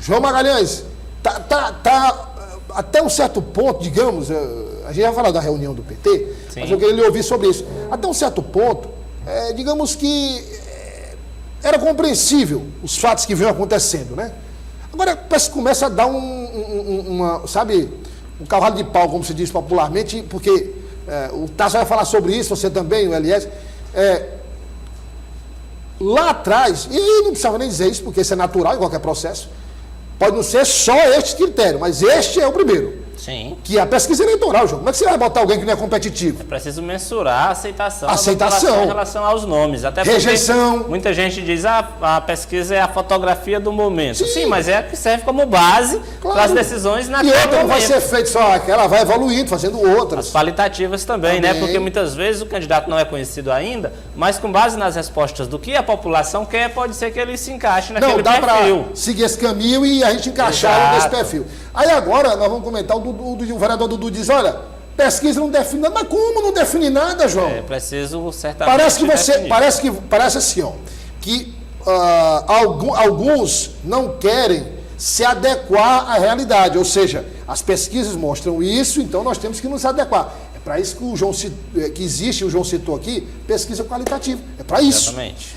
João Magalhães, até um certo ponto, digamos, a gente já falou da reunião do PT, sim, mas eu queria lhe ouvir sobre isso. Até um certo ponto, digamos que era compreensível os fatos que vinham acontecendo, né? Agora parece que começa a dar sabe, um cavalo de pau, como se diz popularmente, porque o Tasso vai falar sobre isso, você também, o Elias. Lá atrás, e não precisava nem dizer isso, porque isso é natural em qualquer processo, pode não ser só este critério, mas este é o primeiro. Sim. Que é a pesquisa eleitoral, João. Como é que você vai botar alguém que não é competitivo? É preciso mensurar a aceitação em relação aos nomes. Até rejeição. Muita gente diz a pesquisa é a fotografia do momento. Sim, mas é a que serve como base, claro, para as decisões naquele momento. E outra não vai ser feita só aquela, vai evoluindo, fazendo outras. As qualitativas também, né? Porque muitas vezes o candidato não é conhecido ainda, mas com base nas respostas do que a população quer, pode ser que ele se encaixe naquele perfil. Não, dá para seguir esse caminho e a gente encaixar nesse perfil. Aí agora nós vamos comentar o vereador Dudu diz, olha, pesquisa não define nada. Mas como não define nada, João? É preciso certamente Parece assim, ó, que alguns não querem se adequar à realidade, ou seja, as pesquisas mostram isso, então nós temos que nos adequar. É para isso que o João citou aqui, pesquisa qualitativa. É para isso. Exatamente.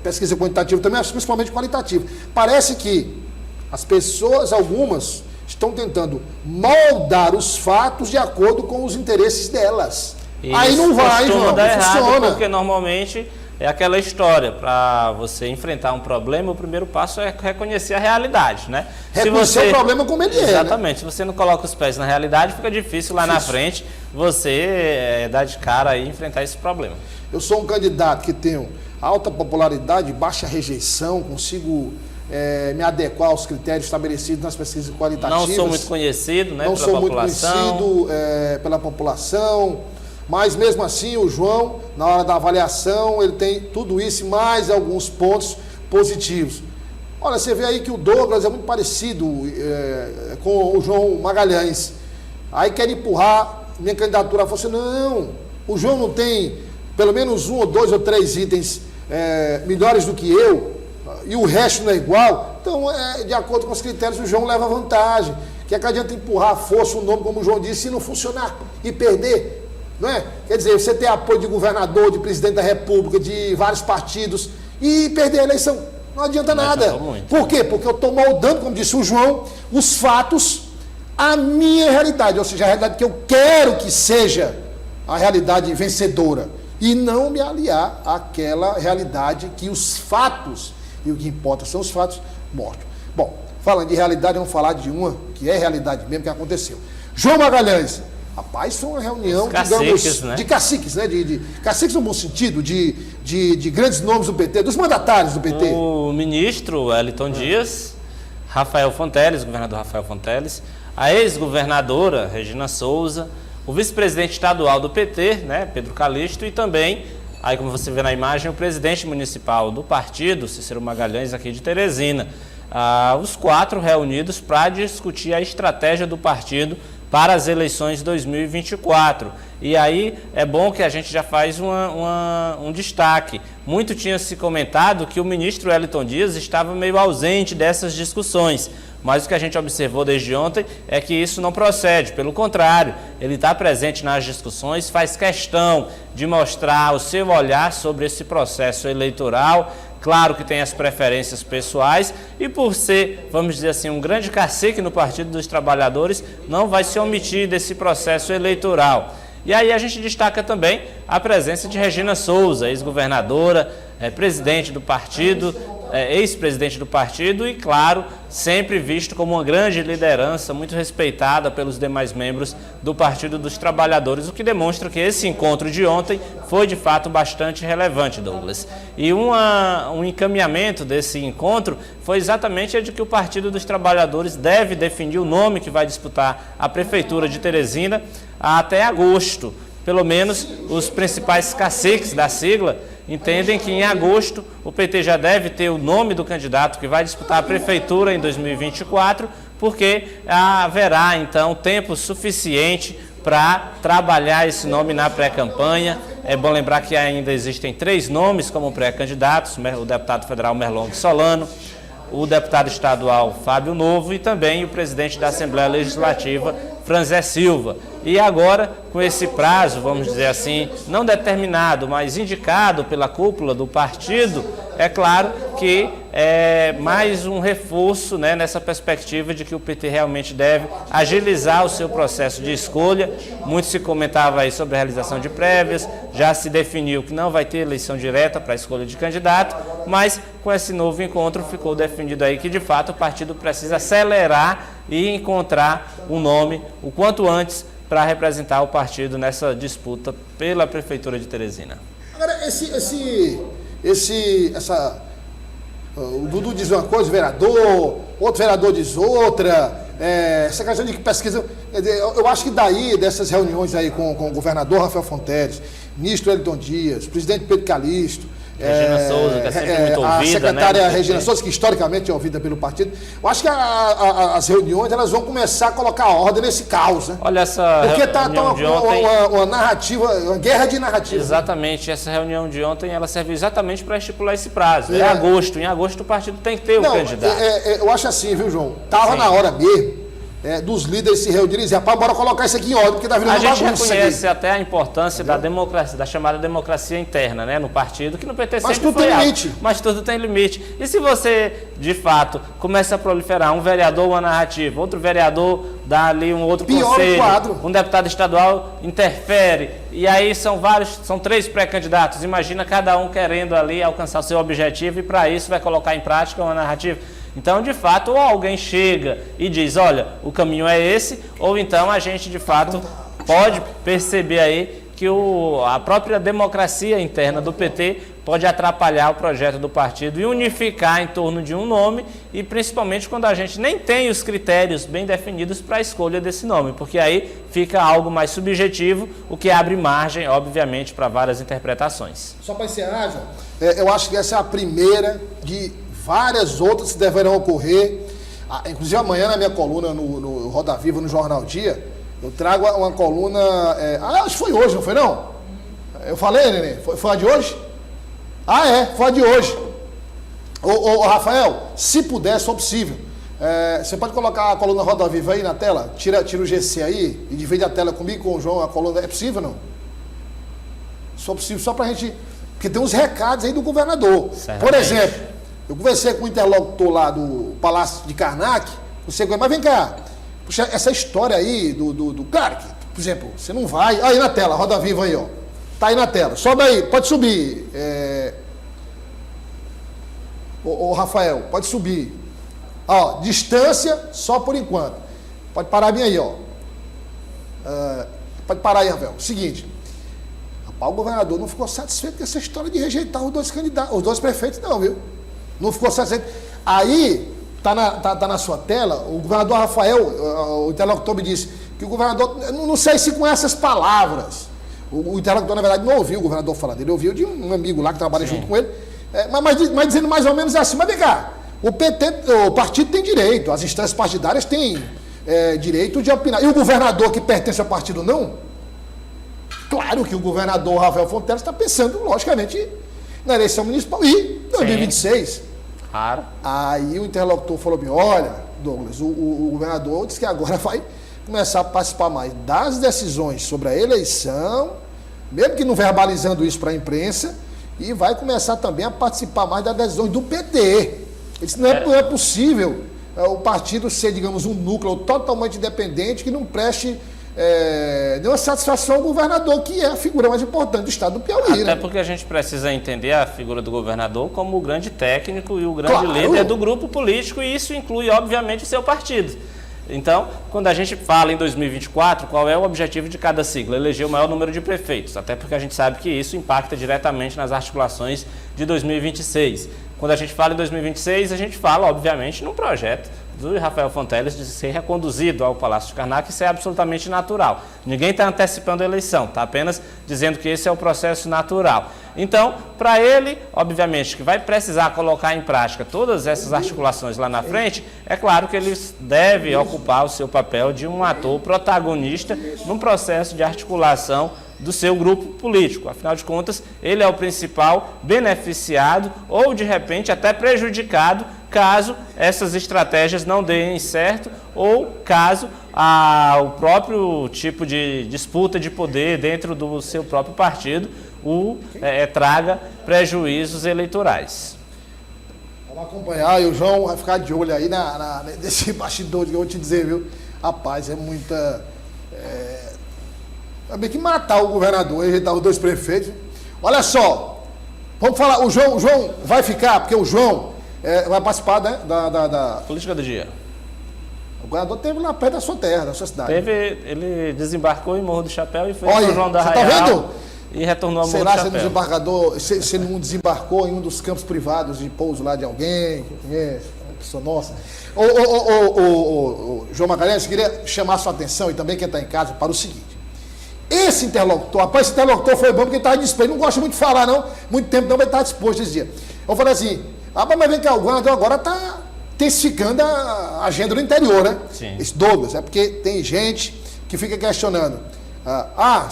Pesquisa quantitativa também, mas principalmente qualitativa. Parece que as pessoas, algumas, estão tentando moldar os fatos de acordo com os interesses delas. Isso, aí não vai, João, não funciona. Porque normalmente é aquela história, para você enfrentar um problema, o primeiro passo é reconhecer a realidade, né? Reconhecer o problema como ele é. Exatamente. Se você não coloca os pés na realidade, fica difícil lá na frente você dar de cara e enfrentar esse problema. Eu sou um candidato que tenho alta popularidade, baixa rejeição, consigo me adequar aos critérios estabelecidos nas pesquisas qualitativas. Não sou muito conhecido, né, não sou muito conhecido pela população, mas mesmo assim o João, na hora da avaliação, ele tem tudo isso e mais alguns pontos positivos. Olha, você vê aí que o Douglas é muito parecido com o João Magalhães. Aí quer empurrar minha candidatura. Falou assim, não, o João não tem pelo menos 1 ou 2 ou 3 itens melhores do que eu, e o resto não é igual. Então, de acordo com os critérios, o João leva vantagem. Que adianta empurrar a força, o nome, como o João disse, e não funcionar e perder, não é? Quer dizer, você ter apoio de governador, de presidente da república, de vários partidos e perder a eleição. Não adianta nada. Por quê? Porque eu estou moldando, como disse o João, os fatos à minha realidade, ou seja, a realidade que eu quero que seja a realidade vencedora, e não me aliar àquela realidade que os fatos, e o que importa são os fatos, mostram. Bom, falando de realidade, vamos falar de uma que é realidade mesmo, que aconteceu. João Magalhães, rapaz, foi uma reunião, digamos, né? De caciques, né? De caciques no bom sentido, de grandes nomes do PT, dos mandatários do PT. O ministro Wellington Dias, Rafael Fonteles, governador Rafael Fonteles, a ex-governadora Regina Souza, o vice-presidente estadual do PT, né, Pedro Calixto, e também, aí como você vê na imagem, o presidente municipal do partido, Cícero Magalhães, aqui de Teresina. Os 4 reunidos para discutir a estratégia do partido para as eleições de 2024. E aí é bom que a gente já faz um destaque. Muito tinha se comentado que o ministro Wellington Dias estava meio ausente dessas discussões, mas o que a gente observou desde ontem é que isso não procede. Pelo contrário, ele está presente nas discussões, faz questão de mostrar o seu olhar sobre esse processo eleitoral. Claro que tem as preferências pessoais e, por ser, vamos dizer assim, um grande cacique no Partido dos Trabalhadores, não vai se omitir desse processo eleitoral. E aí a gente destaca também a presença de Regina Souza, ex-governadora, presidente do partido, ex-presidente do partido e, claro, sempre visto como uma grande liderança, muito respeitada pelos demais membros do Partido dos Trabalhadores, o que demonstra que esse encontro de ontem foi, de fato, bastante relevante, Douglas. E um encaminhamento desse encontro foi exatamente a de que o Partido dos Trabalhadores deve definir o nome que vai disputar a Prefeitura de Teresina até agosto. Pelo menos os principais caciques da sigla entendem que em agosto o PT já deve ter o nome do candidato que vai disputar a prefeitura em 2024, porque haverá então tempo suficiente para trabalhar esse nome na pré-campanha. É bom lembrar que ainda existem 3 nomes como pré-candidatos: o deputado federal Merlong Solano, o deputado estadual Fábio Novo e também o presidente da Assembleia Legislativa, Franzé Silva. E agora, com esse prazo, vamos dizer assim, não determinado, mas indicado pela cúpula do partido, é claro que é mais um reforço, né, nessa perspectiva de que o PT realmente deve agilizar o seu processo de escolha. Muito se comentava aí sobre a realização de prévias, já se definiu que não vai ter eleição direta para a escolha de candidato, mas com esse novo encontro ficou definido aí que de fato o partido precisa acelerar e encontrar um nome o quanto antes para representar o partido nessa disputa pela Prefeitura de Teresina. Agora, o Dudu diz uma coisa, o vereador, outro vereador diz outra, essa questão de pesquisa, eu acho que daí, dessas reuniões aí com o governador Rafael Fonteles, ministro Wellington Dias, presidente Pedro Calixto, Regina Souza, que é sempre muito ouvida, a secretária, né, Regina Souza, que historicamente é ouvida pelo partido. Eu acho que as reuniões elas vão começar a colocar ordem nesse caos, né? Olha, essa porque tá reunião de ontem... uma narrativa, uma guerra de narrativa. Exatamente, essa reunião de ontem ela serviu exatamente para estipular esse prazo. É agosto, em agosto o partido tem que ter um candidato. Eu acho assim, viu, João? Tava na hora mesmo dos líderes se reunirem e dizer, rapaz, bora colocar isso aqui em ordem, porque tá virando uma bagunça. A gente reconhece até a importância da democracia, da chamada democracia interna, né, no partido, que no PT sempre foi alto. Mas tudo tem limite. Mas tudo tem limite. E se você, de fato, começa a proliferar um vereador uma narrativa, outro vereador dá ali um outro conselho, um deputado estadual interfere, e aí são 3 pré-candidatos, imagina cada um querendo ali alcançar o seu objetivo e para isso vai colocar em prática uma narrativa. Então, de fato, ou alguém chega e diz, olha, o caminho é esse, ou então a gente, de fato, pode perceber aí que a própria democracia interna do PT pode atrapalhar o projeto do partido e unificar em torno de um nome, e principalmente quando a gente nem tem os critérios bem definidos para a escolha desse nome, porque aí fica algo mais subjetivo, o que abre margem, obviamente, para várias interpretações. Só para encerrar, João, eu acho que essa é a primeira de várias outras que deverão ocorrer. Inclusive amanhã na minha coluna no Roda Viva, no Jornal Dia, eu trago uma coluna, acho que foi hoje, não foi não? Eu falei, Nenê? Foi a de hoje? Foi a de hoje. Ô Rafael, se puder, se for possível, você pode colocar a coluna Roda Viva aí na tela? Tira o GC aí e divide a tela comigo, com o João, a coluna. É possível não? Se for possível, só pra gente... Porque tem uns recados aí do governador. Certamente. Por exemplo, eu conversei com o interlocutor lá do Palácio de Karnak, mas vem cá, puxa, essa história aí do cara, por exemplo, você não vai... Aí na tela, Roda Viva aí, ó. Tá aí na tela. Sobe aí, pode subir. Ô Rafael, pode subir. Ó, distância só por enquanto. Pode parar bem aí, ó. Pode parar aí, Rafael. Seguinte, rapaz, o governador não ficou satisfeito com essa história de rejeitar os 2 candidatos, os 2 prefeitos, não, viu? Não ficou satisfeito. Aí, tá na sua tela, o governador Rafael, o interlocutor me disse que o governador, não sei se com essas palavras, o interlocutor, na verdade, não ouviu o governador falar dele, ouviu de um amigo lá que trabalha junto com ele, mas dizendo mais ou menos assim, mas vem cá, o partido tem direito, as instâncias partidárias têm direito de opinar. E o governador que pertence ao partido não? Claro que o governador Rafael Fonteles está pensando, logicamente, na eleição municipal e 2026. Claro. Aí o interlocutor falou bem, olha, Douglas, o governador disse que agora vai começar a participar mais das decisões sobre a eleição, mesmo que não verbalizando isso para a imprensa, e vai começar também a participar mais das decisões do PT. Ele disse, não é possível o partido ser, digamos, um núcleo totalmente independente que não preste nenhuma satisfação ao governador, que é a figura mais importante do estado do Piauí. Até porque a gente precisa entender a figura do governador como o grande técnico e o grande líder do grupo político, e isso inclui, obviamente, o seu partido. Então, quando a gente fala em 2024, qual é o objetivo de cada sigla? Eleger o maior número de prefeitos, até porque a gente sabe que isso impacta diretamente nas articulações de 2026. Quando a gente fala em 2026, a gente fala, obviamente, num projeto do Rafael Fonteles de ser reconduzido ao Palácio de Karnak, isso é absolutamente natural. Ninguém está antecipando a eleição, está apenas dizendo que esse é o processo natural. Então, para ele, obviamente, que vai precisar colocar em prática todas essas articulações lá na frente, é claro que ele deve ocupar o seu papel de um ator protagonista num processo de articulação do seu grupo político. Afinal de contas, ele é o principal beneficiado ou, de repente, até prejudicado caso essas estratégias não deem certo ou caso o próprio tipo de disputa de poder dentro do seu próprio partido traga prejuízos eleitorais. Vamos acompanhar e o João vai ficar de olho aí nesse bastidor que eu vou te dizer, viu? Rapaz, é muita... É meio que matar o governador, rejeitar os 2 prefeitos. Olha só, vamos falar, o João vai ficar, porque o João vai participar, né, da... Política do dia. O governador esteve lá perto da sua terra, da sua cidade. Ele desembarcou em Morro do Chapéu e foi para o João da Arraial. Você tá vendo? E retornou a Morro do Será Chapéu. Desembarcador, se ele não desembarcou em um dos campos privados de pouso lá de alguém, que conhece, uma pessoa nossa. João Magalhães, queria chamar a sua atenção e também quem está em casa para o seguinte. Esse interlocutor, rapaz, esse interlocutor foi bom porque ele estava disposto. Ele não gosta muito de falar, não, muito tempo não, mas ele estava disposto esse dia. Eu falei assim, rapaz, mas vem cá, o governador agora está intensificando a agenda do interior, né? Sim. Esse Douglas, é porque tem gente que fica questionando.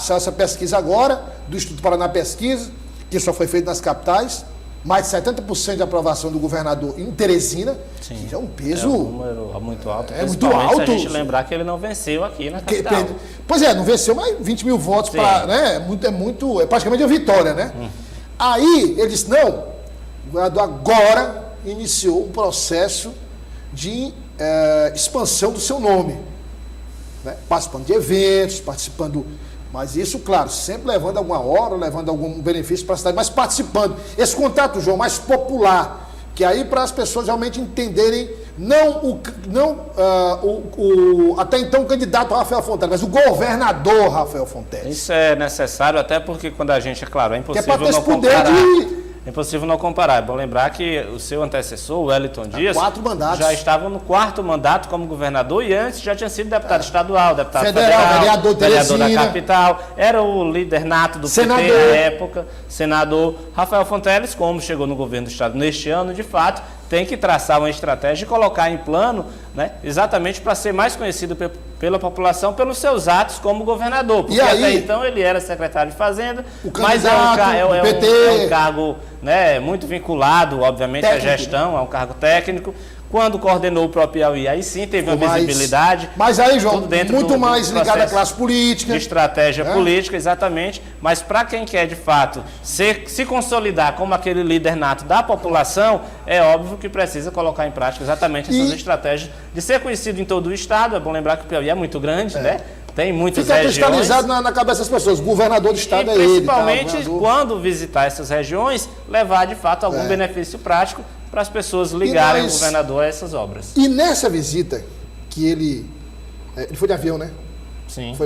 Essa pesquisa agora, do Instituto Paraná Pesquisa, que só foi feita nas capitais, mais de 70% de aprovação do governador em Teresina, Sim. que é um peso... É um número muito alto, é muito alto. Se a gente lembrar que ele não venceu aqui na capital. Pois é, não venceu, mas 20 mil votos, né? É praticamente uma vitória, né? Aí ele disse, não, o governador agora iniciou um processo de expansão do seu nome, né? Participando de eventos, mas isso, claro, sempre levando alguma hora, levando algum benefício para a cidade, mas participando. Esse contato, João, mais popular, que aí para as pessoas realmente entenderem, até então o candidato Rafael Fonteles, mas o governador Rafael Fonteles. Isso é necessário, até porque quando a gente, é claro, é impossível não comparar. É impossível não comparar. É bom lembrar que o seu antecessor, o Wellington Dias, 4 mandatos. Já estava no 4º mandato como governador e antes já tinha sido deputado estadual, deputado federal, vereador da capital, era o líder nato do senador. PT na época, senador. Rafael Fonteles, como chegou no governo do estado neste ano, de fato, tem que traçar uma estratégia e colocar em plano, né, exatamente para ser mais conhecido pela população pelos seus atos como governador. Porque até então ele era secretário de Fazenda, mas é um cargo, né, muito vinculado, obviamente, à gestão, é um cargo técnico. Quando coordenou o próprio Piauí, aí sim teve uma visibilidade. Mas aí, João, muito mais ligado à classe política. De estratégia política, exatamente. Mas para quem quer, de fato, se consolidar como aquele líder nato da população, é óbvio que precisa colocar em prática exatamente essas estratégias de ser conhecido em todo o estado. É bom lembrar que o Piauí é muito grande, né? Tem muitas regiões. Fica cristalizado na cabeça das pessoas. O governador do estado é ele. Principalmente quando visitar essas regiões, levar, de fato, algum benefício prático para as pessoas ligarem o governador a essas obras. E nessa visita, que ele foi de avião, né? Sim.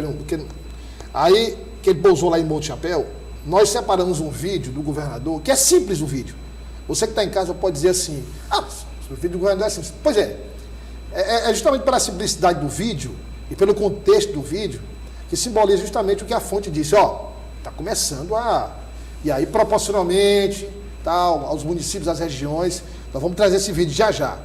Aí, que ele pousou lá em Morro do Chapéu, nós separamos um vídeo do governador, que é simples o vídeo. Você que está em casa pode dizer assim, o vídeo do governador é simples. Pois é, é justamente pela simplicidade do vídeo e pelo contexto do vídeo que simboliza justamente o que a fonte disse. Está começando E aí, proporcionalmente, aos municípios, às regiões, nós vamos trazer esse vídeo já.